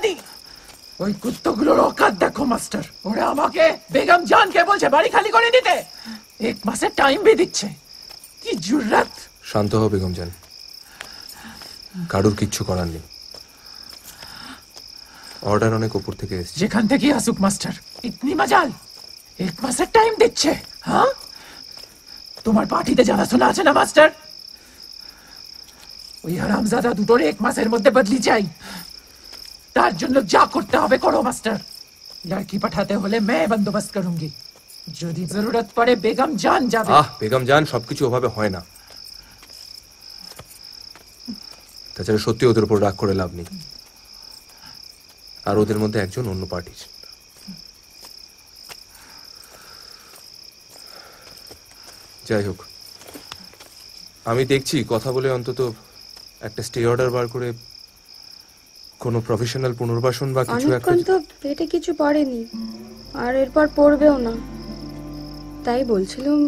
জানি। ওই কুত্তগুলোর অকাত দেখো মাস্টার, ওরা আমাকে বেগম জানকে বলছে বাড়ি খালি করে দিতে, 1 মাসের টাইম भी দিচ্ছে। কি জুররাত! শান্ত হও বেগম জান, কারুর কিচ্ছু করার নেই, অর্ডার অনেক উপর থেকে এসেছে। যেখান থেকে আসুক মাস্টার, ইতনি মজাল 1 মাসের টাইম দিচ্ছে। হ্যাঁ, তোমার পার্টিতে জানাশোনা আছে না মাস্টার? ওই হারামজাদা দুটোর 1 মাসের মধ্যে বদলি চাই। তার জন্য যা করতে হবে করো মাস্টার। লড়কি পাঠাতে হলে मैं बंदोबस्त करूंगी। যদি জরুরত পড়ে বেগম জান যাবে। বেগম জান সবকিছু ওভাবে হয় না। তাছাড়া সত্যি ওদের উপর রাগ করে লাভ নেই, আর ওদের মধ্যে একজন অন্য পার্টির। যাই হোক, আমি দেখছি কথা বলে অন্তত একটা স্টে অর্ডার বার করে কোনো প্রফেশনাল পুনর্বাসন বা কিছু একটা। অনেকক্ষণ তো পেটে কিছু পড়েনি, আর এরপর পড়বেও না। তাই বলছিলাম,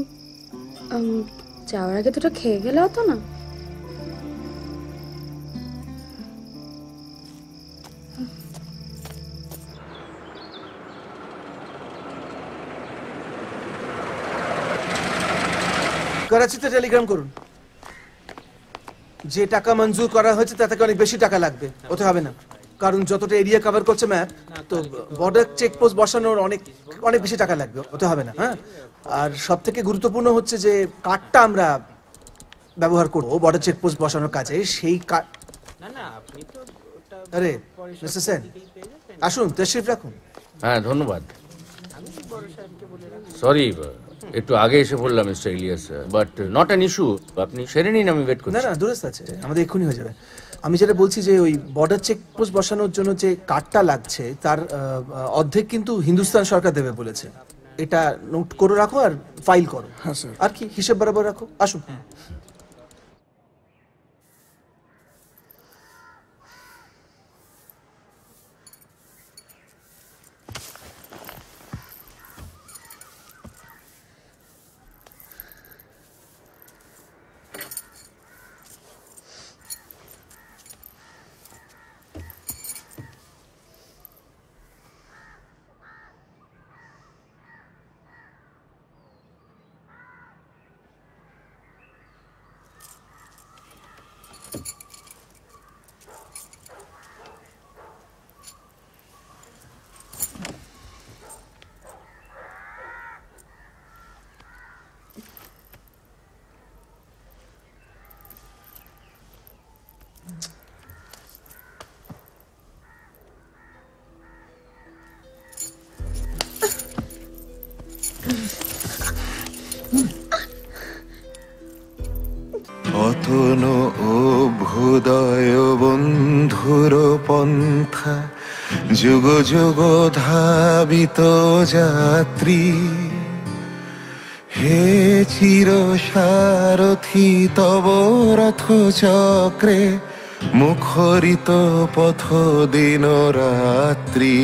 যাওয়ার আগে দুটো খেয়ে গেলে হতো না? করাচিতে টেলিগ্রাম করুন। যে টাকা মঞ্জুর করা হয়েছে তা থেকে অনেক বেশি টাকা লাগবে, ওতে হবে না। কারণ যতটা এরিয়া কভার করছে ম্যাপ, তো বর্ডার চেকপোস্ট বসানোর অনেক অনেক বেশি টাকা লাগবে, ওতে হবে না। হ্যাঁ, আর সব থেকে গুরুত্বপূর্ণ হচ্ছে যে কার্ডটা আমরা ব্যবহার করবো বর্ডার চেকপোস্ট বসানোর কাজে, সেই কার্ড। আরে মিস্টার সেন, আসুন, তশরিফ রাখুন। হ্যাঁ, ধন্যবাদ। সরি, একটু আগে এসে বললাম mister Ilyas, but not an issue. আপনি সেরে নিন, আমি ওয়েট করছি। না না, দূরস্থ আছে, আমাদের এক্ষুনি হয়ে যাবে। আমি যেটা বলছি যে ওই বর্ডার চেকপোস্ট বসানোর জন্য যে কার্ডটা লাগছে তার অর্ধেক কিন্তু হিন্দুস্তান সরকার দেবে বলেছে। এটা নোট করে রাখো আর ফাইল করো। হ্যাঁ স্যার। আর কি হিসেব বরাবর রাখো। আসুন। অতন অভ্যুদয় বন্ধুর পন্থা, যুগ যুগ ধাবিত যাত্রী, হে চির সারথি তব রথ চক্রে, মুখরিত পথ দিন রাত্রি।